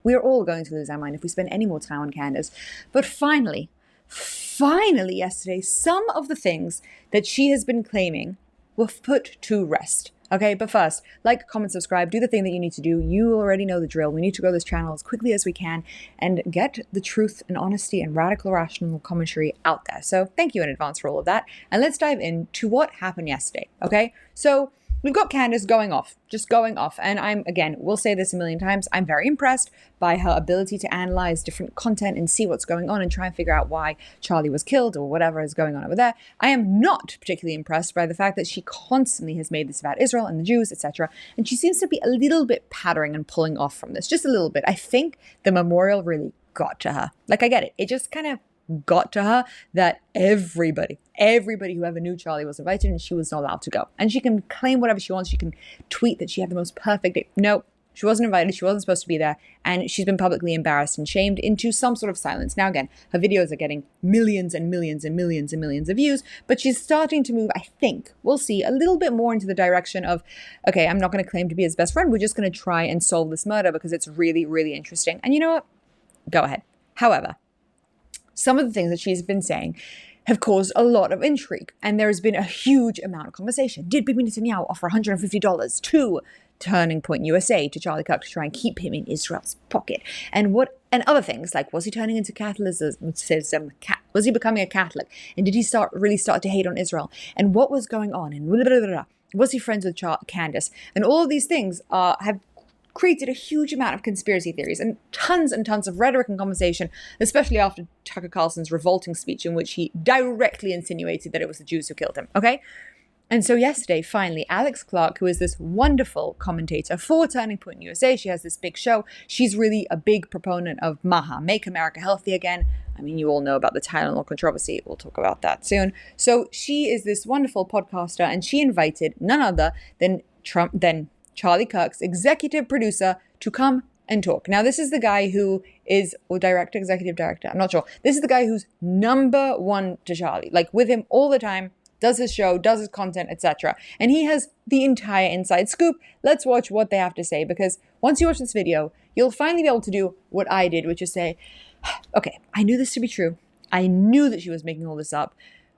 We're all going to lose our mind if we spend any more time on Candace. But finally yesterday, some of the things that she has been claiming were put to rest. Okay, but first, like, comment, subscribe, do the thing that you need to do. You already know the drill. We need to grow this channel as quickly as we can and get the truth and honesty and radical rational commentary out there. So thank you in advance for all of that. And let's dive into what happened yesterday, okay? So we've got Candace going off, just going off. And we'll say this a million times, I'm very impressed by her ability to analyze different content and see what's going on and try and figure out why Charlie was killed or whatever is going on over there. I am not particularly impressed by the fact that she constantly has made this about Israel and the Jews, etc. And she seems to be a little bit pattering and pulling off from this, just a little bit. I think the memorial really got to her. Like, I get it. It just kind of got to her that everybody who ever knew Charlie was invited and she was not allowed to go. And she can claim whatever she wants. She can tweet that she had the most perfect day. No, she wasn't invited. She wasn't supposed to be there. And she's been publicly embarrassed and shamed into some sort of silence. Now, again, her videos are getting millions and millions and millions and millions of views, but she's starting to move, I think, we'll see, a little bit more into the direction of, okay, I'm not going to claim to be his best friend. We're just going to try and solve this murder because it's really, really interesting. And you know what? Go ahead. However, some of the things that she's been saying have caused a lot of intrigue, and there has been a huge amount of conversation. Did Bibi Netanyahu offer $150 to Turning Point USA, to Charlie Kirk, to try and keep him in Israel's pocket? And other things, like, was he turning into Catholicism? Was he becoming a Catholic? And did he really start to hate on Israel? And what was going on? And blah, blah, blah, blah. Was he friends with Candace? And all of these things have created a huge amount of conspiracy theories and tons of rhetoric and conversation, especially after Tucker Carlson's revolting speech in which he directly insinuated that it was the Jews who killed him, okay? And so yesterday, finally, Alex Clark, who is this wonderful commentator for Turning Point USA, she has this big show. She's really a big proponent of MAHA, Make America Healthy Again. I mean, you all know about the Tylenol controversy. We'll talk about that soon. So she is this wonderful podcaster, and she invited none other than Charlie Kirk's executive producer to come and talk. Now, this is the guy who is, or executive director, I'm not sure. This is the guy who's number one to Charlie, like with him all the time, does his show, does his content, etc. And he has the entire inside scoop. Let's watch what they have to say, because once you watch this video, you'll finally be able to do what I did, which is say, okay, I knew this to be true. I knew that she was making all this up,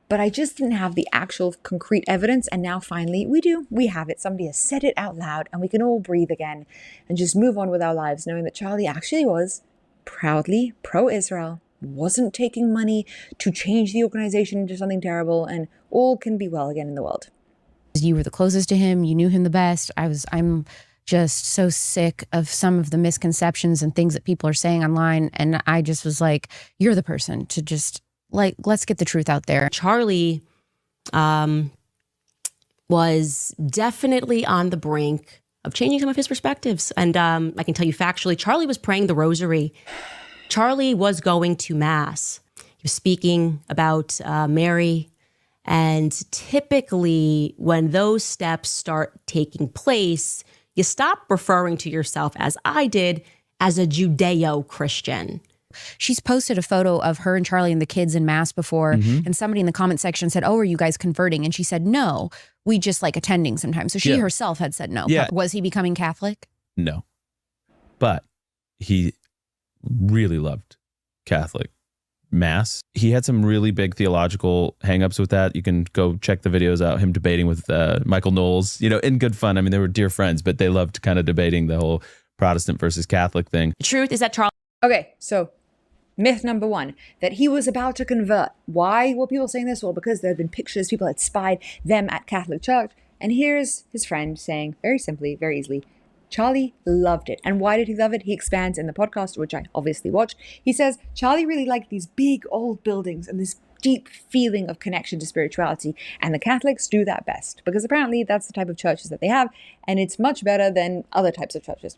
but I just didn't have the actual concrete evidence. And now finally we do. We have it. Somebody has said it out loud, and we can all breathe again and just move on with our lives, knowing that Charlie actually was proudly pro-Israel, wasn't taking money to change the organization into something terrible, and all can be well again in the world. You were the closest to him. You knew him the best. I'm just so sick of some of the misconceptions and things that people are saying online. And I just was like, you're the person to just, like, let's get the truth out there. Charlie was definitely on the brink of changing some of his perspectives. And I can tell you factually, Charlie was praying the rosary. Charlie was going to mass. He was speaking about Mary. And typically when those steps start taking place, you stop referring to yourself, as I did, as a Judeo-Christian. She's posted a photo of her and Charlie and the kids in mass before, and somebody in the comment section said, oh, are you guys converting? And she said, no, we just like attending sometimes. So she herself had said no. Yeah. Was he becoming Catholic? No. But he really loved Catholic mass. He had some really big theological hangups with that. You can go check the videos out, him debating with Michael Knowles, you know, in good fun. I mean, they were dear friends, but they loved kind of debating the whole Protestant versus Catholic thing. The truth is that Charlie... Okay, so myth number one, that he was about to convert. Why were people saying this? Well, because there had been pictures, people had spied them at Catholic Church. And here's his friend saying, very simply, very easily, Charlie loved it. And why did he love it? He expands in the podcast, which I obviously watched. He says, Charlie really liked these big old buildings and this deep feeling of connection to spirituality. And the Catholics do that best, because apparently that's the type of churches that they have. And it's much better than other types of churches.